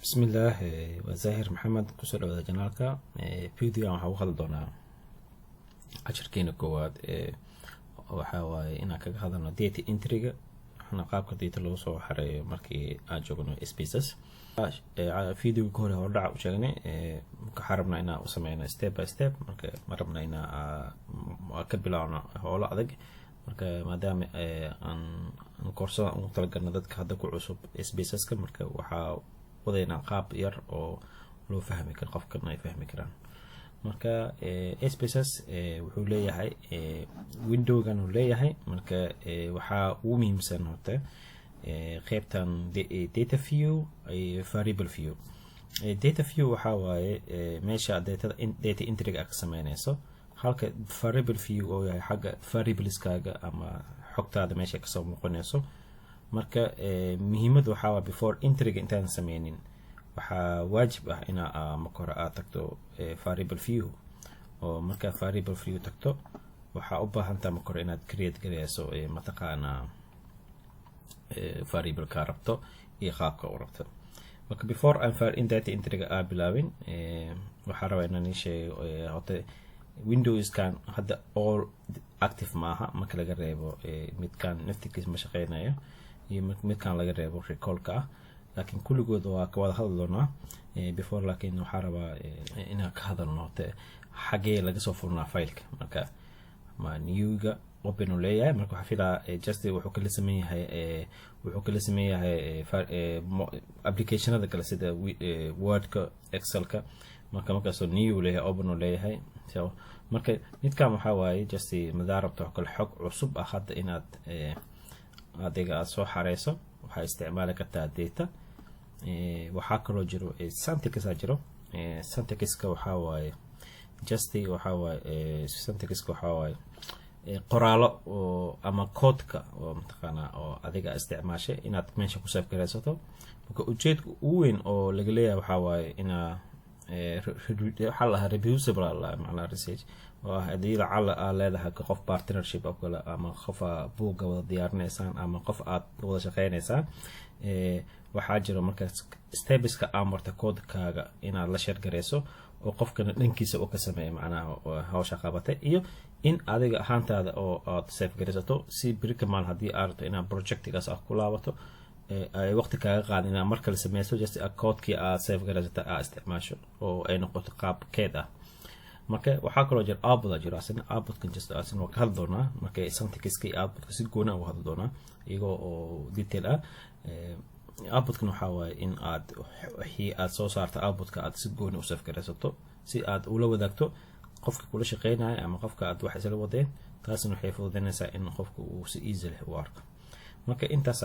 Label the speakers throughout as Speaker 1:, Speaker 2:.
Speaker 1: بسم الله وزاهر محمد كسر وذا جنالك فيديو عن هذا دونا عشركين كواد وحاواي إنك هذا ديتي إنتريج إحنا قابك ديت اللي وصو حري مركي أجوجنا سبيسس فيديو كوري هوردا وشغني كحربنا إنا وسمعنا ستيب باي ستيب مربنا إنا كبلانا هولا أدق marka maadaama aan koorso aan talagalna dadka hadda ku cusub SPSS-ka marka waxa wadaynaa qaab yar oo loo fahmi karo qofkana ay fahmi karaan marka SPSS wuxuu leeyahay window-gan uu leeyahay marka waxa uu muhiimsan horta qaybtan data view ay variable view data view waxa waaye meesha data entry ka sameynayso halka variable view oo yahay xagga variableskaga ama xogtaada meesha ka soo muuqanayso marka muhiimadu waxa waa before entry intaan sameynin waxa waajib ah in marka hore aad tagto variable view oo marka variable view tagto waxa u baahan tahay marka hore inaad create gareyso mataqaana variable ka rabto iyo qaabka u rabto marka before in data entry ga bilaabin waxa rabaa inaan sheego hota Windows kan hadda all active maaha marka laga reebo midkan naftigiisa ma shaqeynaya iyo midkan laga reebo recall-ka laakiin kulligood waa ka wada hadalnaa before laakiin waxa rabaa inaan ka hadalno xagee laga soo furnaa file-ka marka ma new-ga open u leeyahay marka waxa filaa just wuxuu kala sameeyahay application-ada kale sida Word-ka Excel-ka marka soo new leeyahay open u leeyahay so marka midkan waxa waaye just madaarabto kale xog cusub ah hadda inaad adiga soo xareyso waxa isticmaali kartaa data waxa kaloo jiro syntax jiro syntax-ka waxa waaye just waxa waaye syntax-ka waxa waaye qoraalo oo ama code-ka oo mataqaana oo adiga isticmaashay inaad meesha ku save gareysato marka ujeedku ugu weyn oo laga leeyahay waxa waaye ina حلها reproducible معناها research وهذه لعل leedahay qof partnership oo kale ama qof buuga wada diyaarinaysaan ama qof aad wada shaqeynaysaan waxa jiro marka steps-ka amarta code-kaaga inaad la share gareyso oo qofkana dhankiisa uu ka sameeyo macnaha hawsha qabatay iyo in adiga ahaantaada oo aad save gareysato si birka maal hadii aad rabto inaad project-gaas ku laabato ay waqti kaaga qaadina marka la sameeyo just code-kii aad save gareysato aad isticmaasho oo ay noqoto qaab keed ah marka waxa kaloo jira output jira output-kan just asna ka hadal doonaa marka syntax-kii output-ka si gooni ah u hadal doonaa iyaga oo detail ah output-kan waxa waaye in aad wixii aad soo saarto output-ka aad si gooni u save gareysato si aad ula wadaagto qofka kula shaqeynaya ama qofka aad wax isla wadeen taasina waxay fududeynaysaa in qofku uu si easy leh u arko marka intaas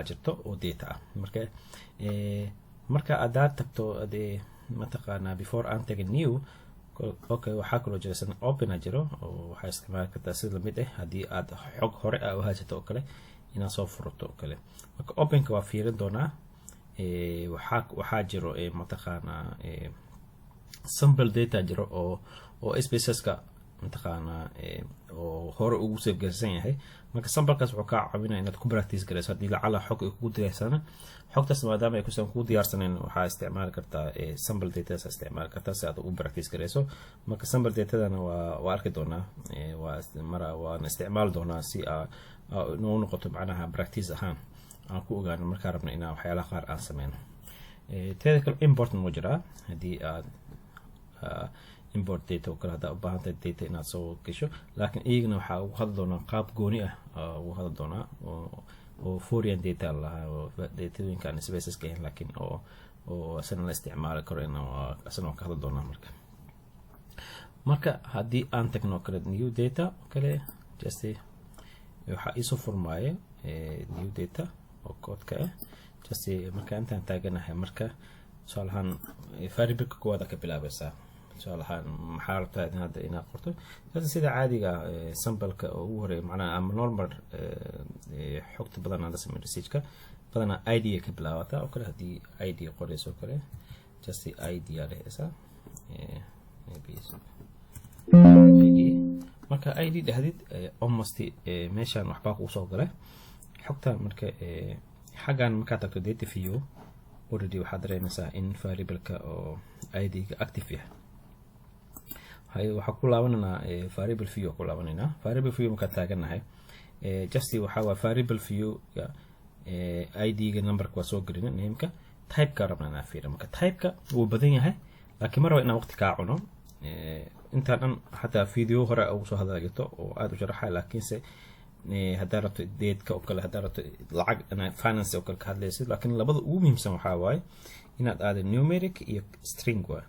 Speaker 1: jirto oo data ah marka aad tagto mataqaana before aan tagin new okay waxa kaloo jira san open jiro oo waxa isticmaali kartaa sida mid ah hadii aad xog hore u haysato oo kale inaad soo furto oo kale marka open-ka waa fiirin doonaa waxa jiro mataqaana sample data jiro oo SPSS-ka mataqaana oo hore ugu save gareysan yahay marka sample-kaas wuxuu ka caawinaa inaad ku practice gareyso hadii lacala xog ay kugu diyaarsan xogtaas maadaama ay ku diyaarsaneen waxa isticmaali kartaa sample data isticmaali kartaa si aad ugu practice gareyso marka sample data-dana waa arki doonaa waa isticmaal doonaa si inuu noqoto macnaha practice ahaan aan ku ogaano marka rabna inaan waxyaalaha qaar aan sameyno teeda kale important ma jira hadii aad import data oo kala hada u baahan tahay data inaad soo gasho laakiin iyagana waxa uu hadal doonaa qaab gooni ah uu hadal doonaa oo foreign data oo data-ooyinkan SPSS ka laakiin oo asana la isticmaali karo in asana ka hadal doonaa marka hadii aan tagno kale new data kale just waxa isoo furmaayo new data oo code-ka ah just marka intaan taaganahay marka su'aalahan variable-ka koowaad ka bilaabaysaa su'aalahan maxaa rabtaa inaad qorto sida caadiga sample-ka ugu horeeyo macnaha ama normal xogta badan aan la sameeyo research-ka badana ID ka bilaabata oo kale hadii ID qorayso kale just ID leeysa ID marka ID dhahdid almost meeshan waxba ku soo galay xogta marka xagan marka tagto data view already waxaad dareemaysaa in variable-ka oo id-ga active yahay. waxaa ku laabananaa variable view ku laabananaa. variable view markaan taaganahay just waxaa waa variable view id-ga numberka waa soo gelina name-ka. type-ka rabnaa inaan fiirino. marka type-ka wuu badan yahay laakiin mar raba inaan waqti kaa cuno. intaan dhan xataa video hore ugu soo hadalgito oo aad u sharaxay, laakiinse haddaa rabto deedka oo kale, haddaa rabto lacag finance oo kale ka hadlaysid, laakiin labada ugu muhiimsan waxaa waaye inaad aado numeric iyo string waaye.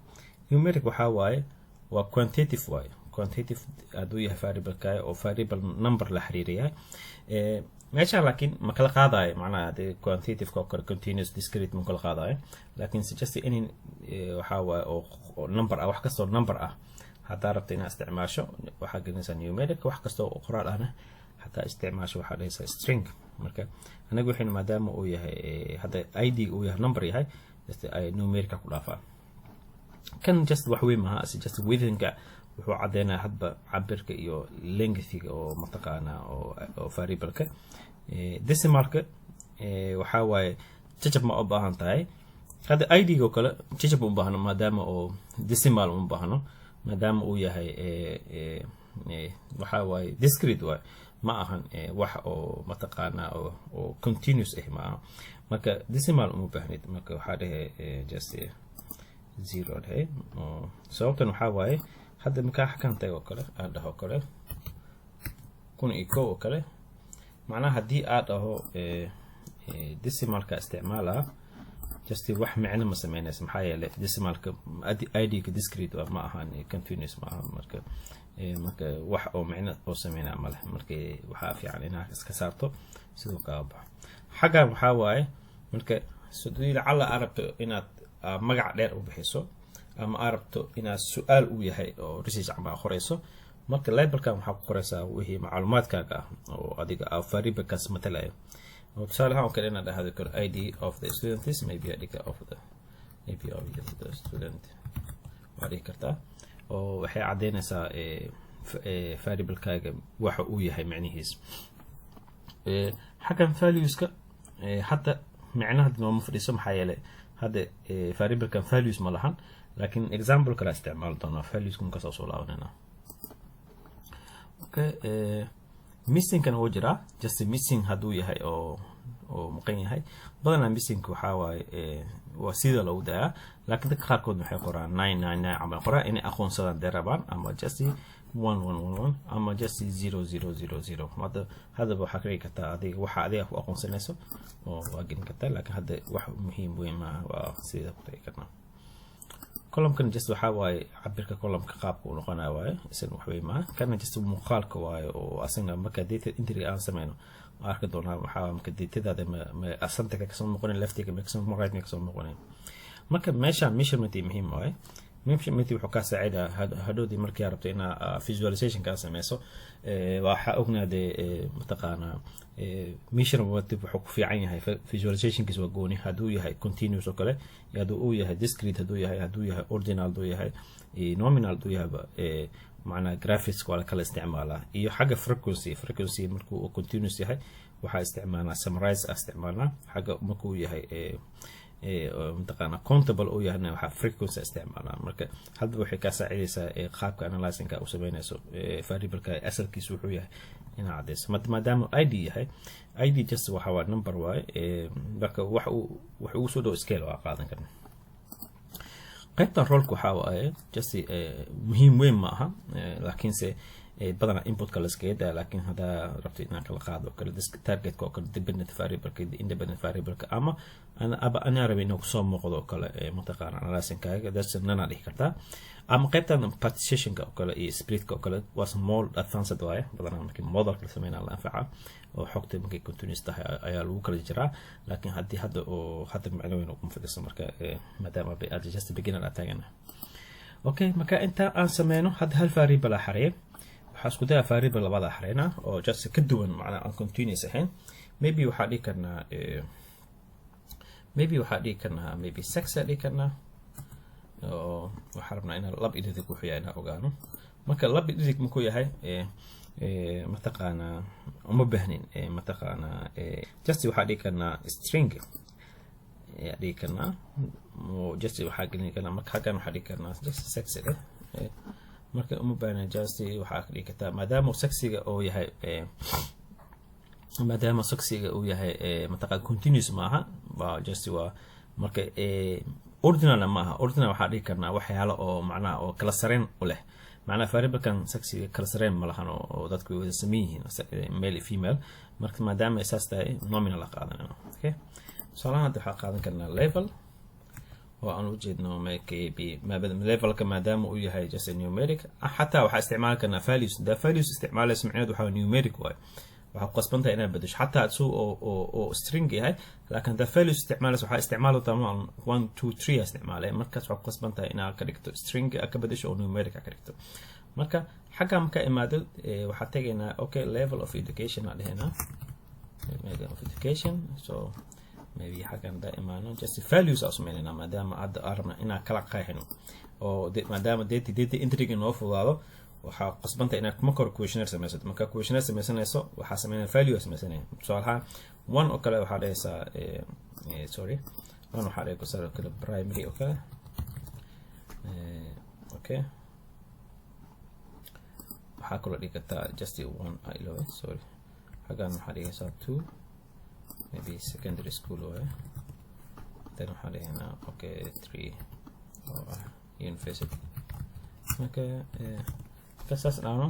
Speaker 1: numeric waxaa waaye waa quantitative waaye. quantitative hadduu yahay variable-kaaga oo variable number la xiriiriyahay. meeshaan laakiin ma kala qaadayo macnaha dee quantitative-ka oo kale continuous discrete ma kala qaadayo, laakiin just in waxaa waaye oo number ah, wax kastoo number ah haddaa rabto inaad isticmaasho waxaa gelinaysaa numeric. wax kastoo qoraal ahna hadaa isticmaasho waxaa dhahaysaa string. marka anaga waxayna maadaama uu yahay hadda id uu yahay number yahay just ay numerica ku dhaafaan. kan just wax weyn maaha, just within-ka wuxuu cadeynaa hadba cabirka iyo length-ga oo mataqaana oo variable-ka. decimal-ka waxaa waaye jajab ma u baahan tahay. hadda id-ga oo kale jajab u baahno maadaama oo decimal u baahno, maadaama uu yahay waxaa waaye discrete waaye, ma ahan wax oo mataqaana oo continuous ma aha. marka decimal uma baahnid. marka waxaa dhahe just 0 dhahe. sababtan waxaa waaye hadda markaa xakantay oo kale aad dhaho kale 1001 oo kale, macnaha haddii aad dhaho decimalka isticmaala just wax micno ma sameynaysa, maxaa yeelay decimalka id-ga discrete ma ahan continuous ma aha. marka wax oo micno oo sameynaa ma leh. marka waxaa fiican inaad iska saarto sidoo kaa baxo. xaggan waxaa waaye marka sidii lacala aad rabto inaad magac dheer u bixiso ama aad rabto inaad su-aal u yahay oo research ama qorayso, marka labelkan waxaa ku qoraysaa wixii macluumaadkaaga ah oo adiga variable-kaas matalayo. tusaale ahaan oo kale inaad dhahdo karo id of the student maybe adiga of the student waa dhihi kartaa, oo waxay cadeynaysaa variable-kaaga waxa uu yahay macnihiis. xaggan values-ka hadda micnaha nooma fadhiiso, maxaa yeelay hadda variable-kan values ma lahan, laakiin example kala isticmaali doonaa values-kan kasoo soo laabanayna. okay missing-kan wuu jiraa. just missing hadduu yahay oo maqan yahay, badanaa missing-ka waxaa waaye waa sida lagu dayaa, laakiin dadka qaarkood waxay qoraan 999 camal qoraan inay aqoonsadaan dee rabaan, ama just 1111 ama just 0000. haddaba waxaa ka dhigi kartaa adiga waxa adiga ku aqoonsanayso oo waa gelin kartaa, laakiin hadda wax muhiim weyn maaha, waa sida ku tagi karnaa. column-kan just waxaa waaye cabirka column-ka qaabka uu noqonayo waaye, isna wax weyn maaha. kana just muuqaalka waaye oo asagna marka data entry aan sameyno arki doonaa waxaa marka datadaada ma asanta ka soo noqonin, left-ga ma kasoo right ma kasoo noqonin. marka meeshaan measurement muhiim waaye. measurement wuxuu ka saacidaa hadhoodii markii aad rabto inaad visualization ka sameyso. waxaa ognaadee mataqaana measurement wuxuu ku fiican yahay visualization-kiisa waa gooni hadduu yahay continuous oo kale, iyo hadduu uu yahay discrete, hadduu yahay ordinal, hadduu yahay nominal, hadduu yahay macnaha graphics waa la kala isticmaalaa. iyo xagga frequency markuu continuous yahay waxaa isticmaalnaa summarize isticmaalnaa. xagga markuu yahay mataqaana countable oo yahayna waxaa frequency isticmaalnaa. marka hadda waxay ka saacidaysaa qaabka analyzing-ka u sameynayso variable-ka asalkiisu wuxuu yahay inaad cadeyso. maadaama id yahay, id just waxa waa number waaye. marka wax ugu soo dhow scale waa qaadan karna. qaybtan roolka waxaa waaye just muhiim weyn ma aha, laakiinse badanaa inputka la iskaga daa. laakiin haddaa rabto inaan kala qaado kale targetka oo kale dependent variable-ka independent variable-ka, ama anaa rabay inuu kusoo muuqdo oo kale mataqaana analyzing-kaaga nana dhihi kartaa. ama qaybtan partition-ka oo kale iyo split-ka oo kale waa more advanced waaye. badanaa markii model-ka la sameynaa la anfaca oo xogta markay continuous tahay ayaa lagu kala jiraa, laakiin haddii hadda macno weyn kuma fadhiso. marka maadaama aad just beginner aad taagana. okay marka inta aan sameyno hadda hal variable la xareeyo, waxaa isku daya variable labada xareena oo just ka duwan macnaha aan continuous ahayn. maybe waxaa dhihi karnaa maybe sex dhihi karnaa, oo waxaa rabnaa inaan lab ididig wuxuu yahay inaan ogaano. marka lab ididig markuu yahay mataqaana uma baahnin mataqaana just waxaa dhihi karnaa string dhigi karnaa just waxaa gelin karnaa marka xaggan waxaa dhigi karnaa just sexiga marka uma baahna just waxaa dhigi kartaa maadaama sexiga uu yahay mataqaan continuous maaha waa just waa marka ordinal maaha ordinal waxaa dhigi karnaa waxyaalo oo macnaha oo kala sareen u leh macnaha variablekan sexiga kala sareen ma lahan oo dadku wada sameeyeen male iyo female marka maadaama isaas tahay nominal la qaadanayno okay salahan hadda waxaa qaadan karnaa level oo aan u jeedno levelka maadaama uu yahay just numeric xataa waxaa isticmaali karnaa values da values isticmaalaysa macnaheedu waxaa numeric waay waxaa qasbantahay inaad bedesho xataa suu oo string yahay laakiin da values isticmaalaysa waxaa isticmaali doonaa 1 2 3 isticmaalay markaas waxaa qasbantahay inaad ka dhigto string ka bedesho oo numeric ka dhigto marka xagga marka imaado waxaa tagaynaa okay level of education aan dhahaynaa level of education so maybe xaggan da imaano just values as meelina maadaama aad arabna inaan kala qeexino oo maadaama data entry inoo fudaado waxaa qasbantahay inaad marka hore questionnaire samaysato marka questionnaire samaysanayso waxaa sameynaa value samaysanaya tusaalahaan one oo kale waxaa dhahaysaa one waxaa dhahay kusaro kale primary oo kale okay waxaa kaloo dhigi kartaa just one sorry xaggan waxaa dhigaysaa two maybe secondary school way then waxaa dhahaynaa okay 3 university okay kasaas dhaano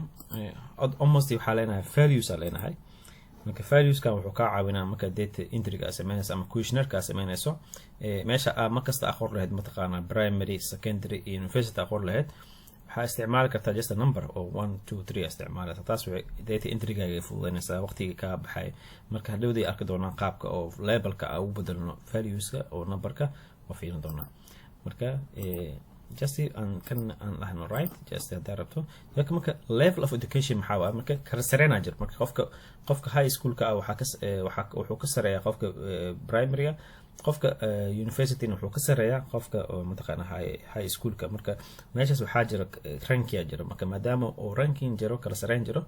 Speaker 1: almost waxaa leenahay values aan leenahay marka values kan wuxuu ka caawinaa marka data entry ga sameynayso ama questionnaire ka sameynayso meesha markasta aqoon lahayd mataqaana primary secondary iyo university aqoon lahayd waxaa isticmaali kartaa just a number oo 1 2 3 isticmaalata taas way data entry ga fududeynaysaa waqtiga ka baxay marka hadhowday arki doonaan qaabka oo labelka ugu bedelno values ka oo numberka oo fiirin doonaa marka just can lahno right just darabto laakiin marka level of education maxaa waa marka kala sareena jir marka qofka high school ka wuxuu ka sareeyaa qofka primary qofka university wuxuu ka sareeyaa qofka mataqaana high school ka marka meeshaas waxaa jira ranking jira marka maadaama oo ranking jiro kala sareen jiro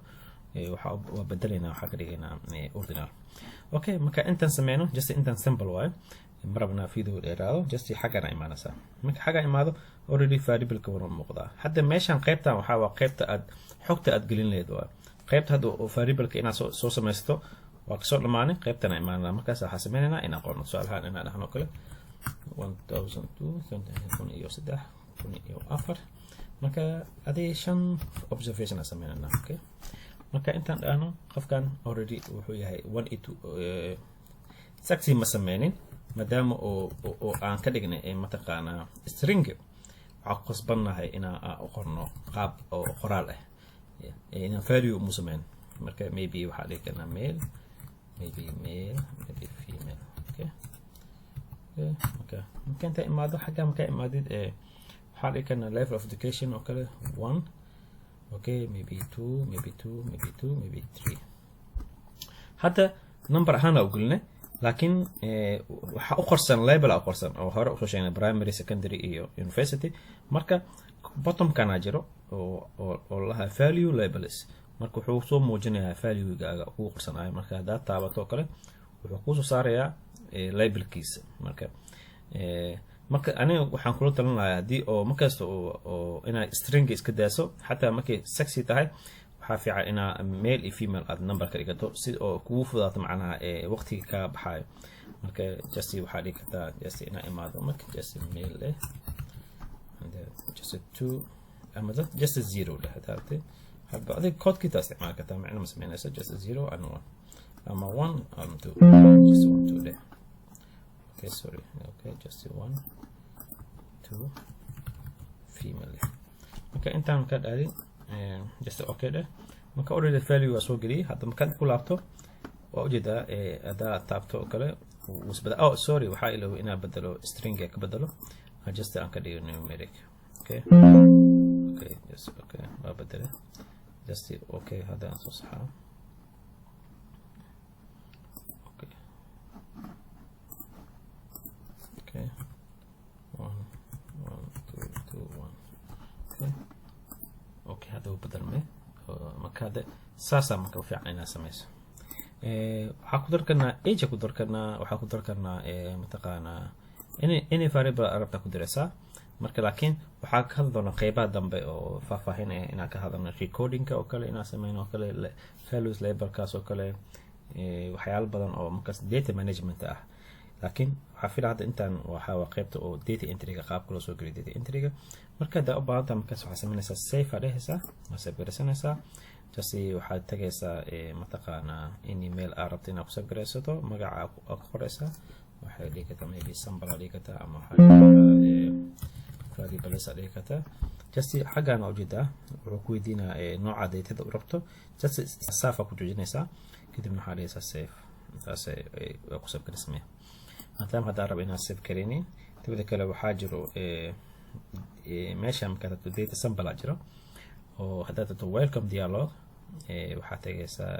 Speaker 1: waxa bedelaynaa waxa ka dhigaynaa ordinal okay marka intaan sameeyno just intaan simple waayo marabna video dheeraado just xagana imaanaysa marka xaga imaado already variable ka wada muuqda hadda meeshan qaybtan waxa waa qaybta aad xogta aad gelin leedo waa qaybta hadda oo variable ka inaad soo samaysto waa ka soo dhamaanay qaybtana imaanayna markaas waxa sameeynaa in aqoon su'aalahan inaan dhahno kale 1002 marka adii 5 observation sameeynaa okay marka intaan dhahno qofkan already wuxuu yahay 182 saxi ma sameynin maadaama oo aan ka dhignay mataqaana string waxa qasbanahay inaan qorno qaab oo qoraal ah inaan value mu sameyn marka maybe waxa dhigi karnaa male maybe female okay mumkin ta imaado xagga marka imaadid waxa dhigi karnaa level of education oo kale 1 okay maybe 2 maybe 3 hadda number ahaan u gelinay laakiin waxa u qorsan label u qorsan oo hore u soo sheegnay primary secondary iyo university marka bottom kana jiro oo laha value labels marka wuxuu soo muujinayaa value gaaga ugu qorsanayo marka hada taabato kale wuxuu ku soo saarayaa labelkiisa marka aniga waxaan kula talinayaa hadii oo markaas oo ina string iska daaso xataa markay sexy tahay waxa fiican ina male iyo female aad number ka dhigato si oo kugu fudaato macnaha waqtiga ka baxayo marka just waxa dhigi kartaa just ina imaado marka just male and just 2 ama just 0 dhahdaate hadba adig code kita isticmaal kartaa macnaha sameynaysa just 0 and 1 ama 1 and 2 just 1 2 there okay sorry okay just 1 2 female okay intaan ka dhaalin just okay there marka already value waa soo geliyay hadda markaad ku laabto waa ujeedaa ada taabto kale wasbada sorry waxa ilo ina bedelo string ka bedelo just aan ka dhigo numeric okay just okay waa bedelo just okay hada soo saxa okay 1 2 2 1 okay hada u bedelmay marka hada saasa marka fiican ina sameeyso waxaa ku dar karnaa age ku dar karnaa, waxaa ku dar karnaa mataqaanaa any variable arabta ku diraysaa. marka laakiin waxaa ka hadli doonaa qeybaha dambe oo faahfaahinaya inaan ka hadalno recordingka oo kale inaan sameyno oo kale values labelkaas oo kale waxyaalo badan oo markaas data management ah. laakiin waxaa filaa hadda intaan waxaa qeybta oo data entryga qaabka loo soo geliyo data entryga. marka hadda u baahan tahay markaas waxaa sameynaysaa save aa dhehaysaa, waa save garaysanaysaa. just waxaad tagaysaa mataqaanaa in email aa rabta inaad ku save garaysato, magaca aa ku qoraysaa, waxay dhihi kartaa maybe sample aa dhihi kartaa ama variables aa dhihi kartaa. just xaggaan aa ujeedaa wuxuu ku weydiinaa nooca datada u rabto, just saafa ku joojinaysaa, kadibna waxaa dhehaysaa save. intaas waa ku save garaysamaya. maadaama haddaa raba inaan save garaynin, dabada kale waxaa jiro meesha markaad tagto data sample aa jiro oo haddaad tagto welcome dialog waxaad tagaysaa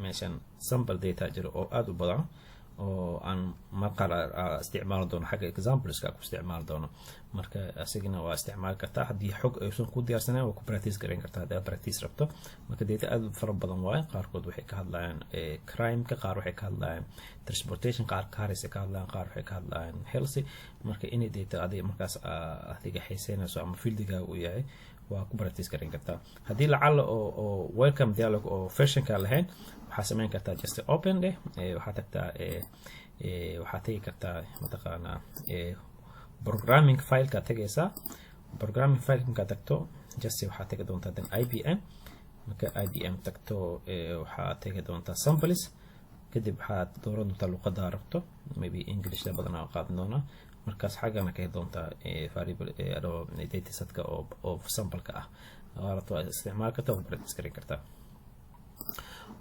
Speaker 1: meeshan sample data jiro oo aad u badan oo aan marqaar isticmaali doono xagga exampleska ku isticmaali doono. marka asigana waa isticmaali kartaa haddii xog aysan ku diyaarsaneen waa ku practice garan kartaa haddaad practice rabto. marka data aad fara badan waaye, qaarkood waxay ka hadlayaan crime-ka, qaar waxay ka hadlayaan transportation, qaar cars ka hadlayaan, qaar waxay ka hadlayaan health. marka inay data adiga markaas adiga xiiseynayso ama fieldigaaga uu yahay waa ku practice garan kartaa. haddii lacala oo welcome dialog oo versionka lahayn waxaa sameyn kartaa just open dheh, waxaa tagtaa waxaa tagi kartaa mataqaanaa programming fileka tagaysaa. programming file markaa tagto just waxaa tagi doontaa dan IBM. marka IBM tagto waxaa tagi doontaa samples, kadib waxaad dooran doontaa luqadda rabto, maybe English badan aa qaadan doonaa. markaas xaggana ka heli doontaa variable datasetka oo sampleka ah waa rabto isticmaal kartaa oo practice garan kartaa.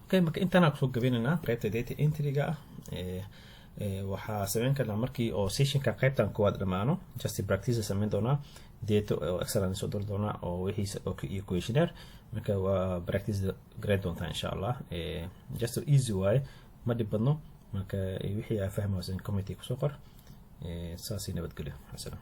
Speaker 1: okay, marka intaan aan kusoo gabinaynaa qaybta data entryga ah. waxaa sameyn karnaa markii oo sessionka qaybtan koowaad dhamaano just practice sameyn doonaa data oo excellent soo diri doonaa oo wixiisa iyo questionnaire. marka waa practice grade doontaa insha Allah. just easy way ma dhib badno. marka wixii aad fahmaysan committee kusoo qor. saasi nabadgelyo. asalaam.